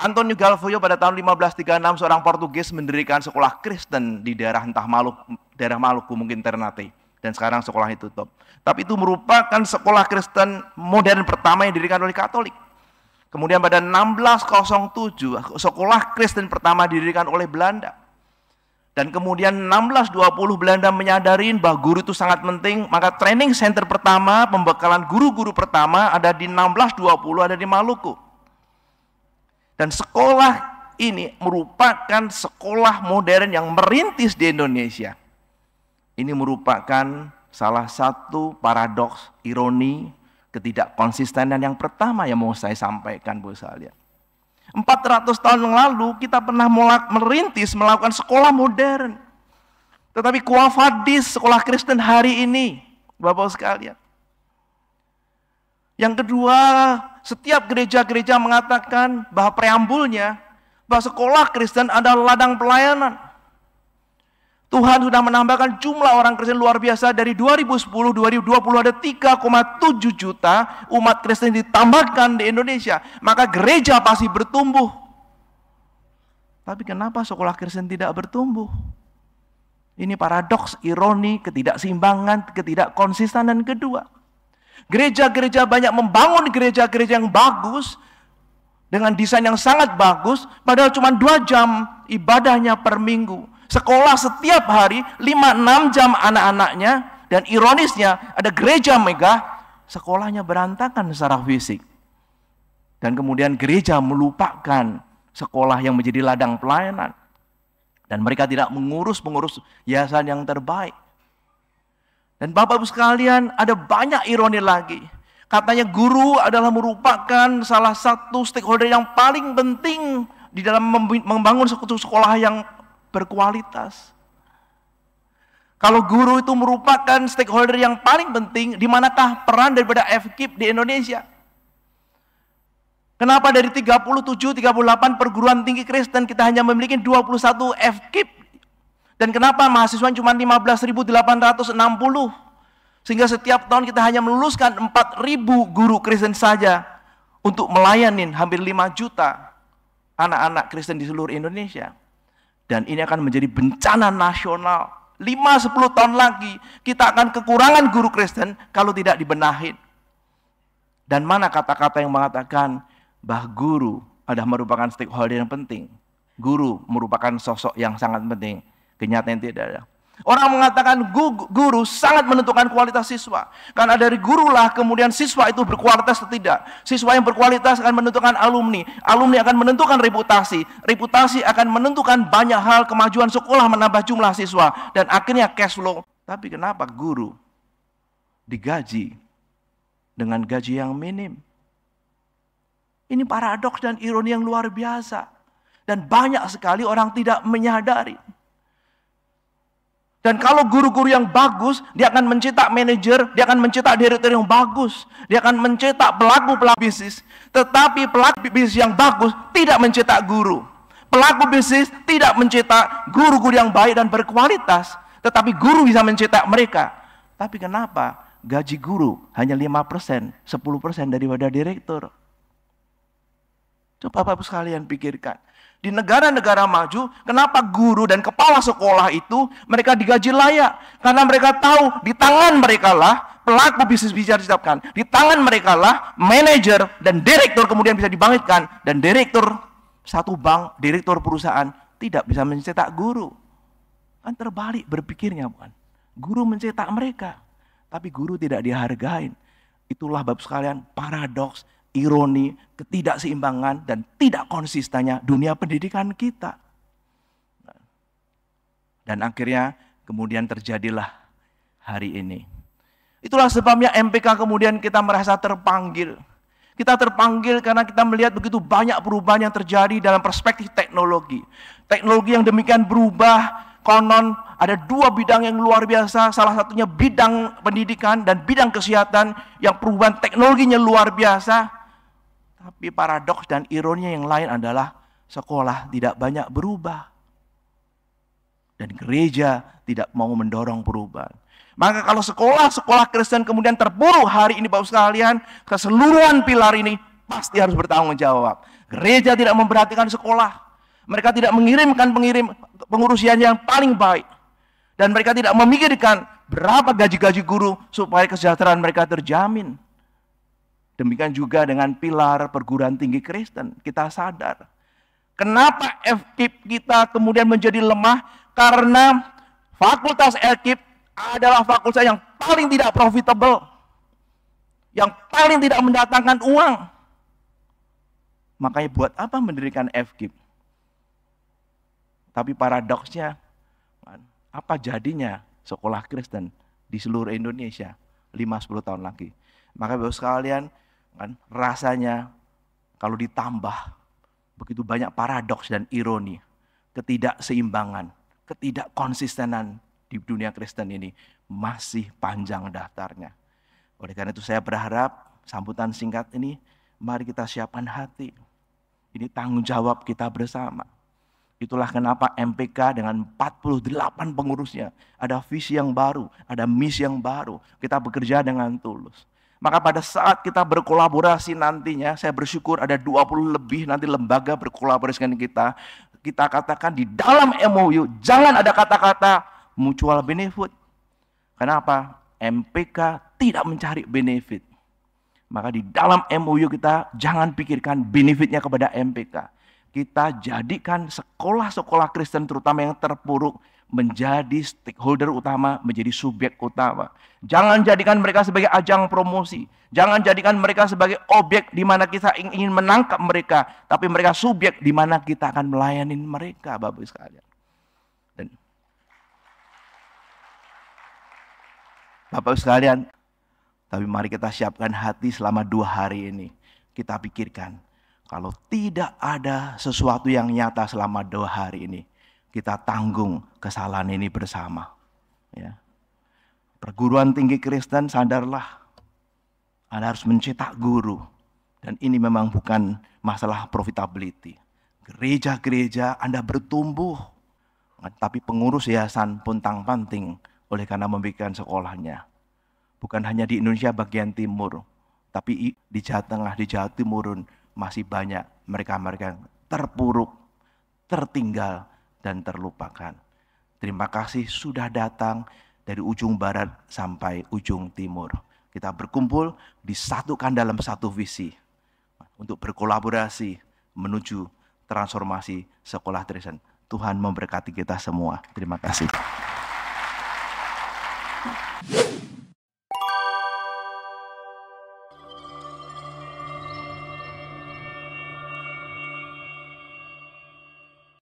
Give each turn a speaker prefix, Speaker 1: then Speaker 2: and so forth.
Speaker 1: Antonio Galvão pada tahun 1536 seorang Portugis mendirikan sekolah Kristen di daerah daerah Maluku mungkin Ternate, dan sekarang sekolah itu tutup. Tapi itu merupakan sekolah Kristen modern pertama yang didirikan oleh Katolik. Kemudian pada 1607 sekolah Kristen pertama didirikan oleh Belanda. Dan kemudian 1620 Belanda menyadari bahwa guru itu sangat penting, maka training center pertama, pembekalan guru-guru pertama ada di 1620 ada di Maluku. Dan sekolah ini merupakan sekolah modern yang merintis di Indonesia. Ini merupakan salah satu paradoks, ironi, ketidakkonsistenan yang pertama yang mau saya sampaikan, Bu sekalian. 400 tahun yang lalu kita pernah merintis melakukan sekolah modern. Tetapi kuafadis sekolah Kristen hari ini, Bapak sekalian. Yang kedua, setiap gereja-gereja mengatakan bahwa preambulnya, bahwa sekolah Kristen adalah ladang pelayanan. Tuhan sudah menambahkan jumlah orang Kristen luar biasa dari 2010-2020 ada 3,7 juta umat Kristen ditambahkan di Indonesia. Maka gereja pasti bertumbuh. Tapi kenapa sekolah Kristen tidak bertumbuh? Ini paradoks, ironi, ketidakseimbangan, ketidakkonsistenan kedua. Gereja-gereja banyak membangun gereja-gereja yang bagus dengan desain yang sangat bagus, padahal cuma 2 jam ibadahnya per minggu. Sekolah setiap hari 5-6 jam anak-anaknya, dan ironisnya ada gereja megah, sekolahnya berantakan secara fisik. Dan kemudian gereja melupakan sekolah yang menjadi ladang pelayanan. Dan mereka tidak mengurus yayasan yang terbaik. Dan Bapak-Ibu sekalian, ada banyak ironi lagi. Katanya guru adalah merupakan salah satu stakeholder yang paling penting di dalam membangun suatu sekolah yang berkualitas. Kalau guru itu merupakan stakeholder yang paling penting, di manakah peran daripada FKIP di Indonesia? Kenapa dari 37-38 perguruan tinggi Kristen kita hanya memiliki 21 FKIP? Dan kenapa mahasiswa cuma 15.860? Sehingga setiap tahun kita hanya meluluskan 4.000 guru Kristen saja untuk melayani hampir 5 juta anak-anak Kristen di seluruh Indonesia. Dan ini akan menjadi bencana nasional. 5-10 tahun lagi kita akan kekurangan guru Kristen kalau tidak dibenahin. Dan mana kata-kata yang mengatakan bahwa guru adalah merupakan stakeholder yang penting. Guru merupakan sosok yang sangat penting. Kenyataan tidak ada. Orang mengatakan guru sangat menentukan kualitas siswa. Karena dari gurulah kemudian siswa itu berkualitas atau tidak. Siswa yang berkualitas akan menentukan alumni. Alumni akan menentukan reputasi. Reputasi akan menentukan banyak hal, kemajuan sekolah, menambah jumlah siswa. Dan akhirnya cash flow. Tapi kenapa guru digaji dengan gaji yang minim? Ini paradoks dan ironi yang luar biasa. Dan banyak sekali orang tidak menyadari. Dan kalau guru-guru yang bagus, dia akan mencetak manajer, dia akan mencetak direktur yang bagus, dia akan mencetak pelaku-pelaku bisnis. Tetapi pelaku bisnis yang bagus tidak mencetak guru. Pelaku bisnis tidak mencetak guru-guru yang baik dan berkualitas, tetapi guru bisa mencetak mereka. Tapi kenapa gaji guru hanya 5%, 10% daripada direktur? Coba Bapak sekalian pikirkan. Di negara-negara maju, kenapa guru dan kepala sekolah itu mereka digaji layak? Karena mereka tahu di tangan mereka lah pelaku bisnis bisa ditetapkan. Di tangan mereka lah manajer dan direktur kemudian bisa dibangkitkan. Dan direktur satu bank, direktur perusahaan tidak bisa mencetak guru. Kan terbalik berpikirnya, bukan? Guru mencetak mereka, tapi guru tidak dihargain. Itulah Bapak sekalian paradoks, ironi, ketidakseimbangan, dan tidak konsistennya dunia pendidikan kita. Dan akhirnya kemudian terjadilah hari ini. Itulah sebabnya MPK kemudian kita merasa terpanggil. Kita terpanggil karena kita melihat begitu banyak perubahan yang terjadi dalam perspektif teknologi. Teknologi yang demikian berubah, konon ada 2 bidang yang luar biasa, salah satunya bidang pendidikan dan bidang kesehatan yang perubahan teknologinya luar biasa. Tapi paradoks dan ironinya yang lain adalah sekolah tidak banyak berubah. Dan gereja tidak mau mendorong perubahan. Maka kalau sekolah Kristen kemudian terpuruk hari ini Bapak sekalian, keseluruhan pilar ini pasti harus bertanggung jawab. Gereja tidak memperhatikan sekolah. Mereka tidak mengirimkan pengurus yang paling baik. Dan mereka tidak memikirkan berapa gaji-gaji guru supaya kesejahteraan mereka terjamin. Demikian juga dengan pilar perguruan tinggi Kristen. Kita sadar. Kenapa FKIP kita kemudian menjadi lemah? Karena fakultas FKIP adalah fakultas yang paling tidak profitable. Yang paling tidak mendatangkan uang. Makanya buat apa mendirikan FKIP? Tapi paradoksnya, apa jadinya sekolah Kristen di seluruh Indonesia 5-10 tahun lagi? Maka Bapak sekalian, kan, rasanya kalau ditambah begitu banyak paradoks dan ironi, ketidakseimbangan, ketidakkonsistenan di dunia Kristen ini masih panjang daftarnya. Oleh karena itu saya berharap sambutan singkat ini, mari kita siapkan hati. Ini tanggung jawab kita bersama. Itulah kenapa MPK dengan 48 pengurusnya, ada visi yang baru, ada misi yang baru. Kita bekerja dengan tulus. Maka pada saat kita berkolaborasi nantinya, saya bersyukur ada 20 lebih nanti lembaga berkolaborasi dengan kita. Kita katakan di dalam MOU, jangan ada kata-kata mutual benefit. Kenapa? MPK tidak mencari benefit. Maka di dalam MOU kita jangan pikirkan benefitnya kepada MPK. Kita jadikan sekolah-sekolah Kristen terutama yang terpuruk menjadi stakeholder utama, menjadi subjek utama. Jangan jadikan mereka sebagai ajang promosi. Jangan jadikan mereka sebagai objek di mana kita ingin menangkap mereka. Tapi mereka subjek di mana kita akan melayani mereka, Bapak sekalian. Dan Bapak sekalian, tapi mari kita siapkan hati selama 2 hari ini. Kita pikirkan, kalau tidak ada sesuatu yang nyata selama 2 hari ini, kita tanggung kesalahan ini bersama. Ya. Perguruan tinggi Kristen, sadarlah, Anda harus mencetak guru. Dan ini memang bukan masalah profitability. Gereja-gereja Anda bertumbuh, tapi pengurus yayasan puntang-panting oleh karena membikin sekolahnya. Bukan hanya di Indonesia bagian timur, tapi di Jawa Tengah, di Jawa Timur masih banyak mereka-mereka terpuruk, tertinggal, dan terlupakan. Terima kasih sudah datang dari ujung barat sampai ujung timur. Kita berkumpul, disatukan dalam satu visi untuk berkolaborasi menuju transformasi sekolah Kristen. Tuhan memberkati kita semua. Terima kasih.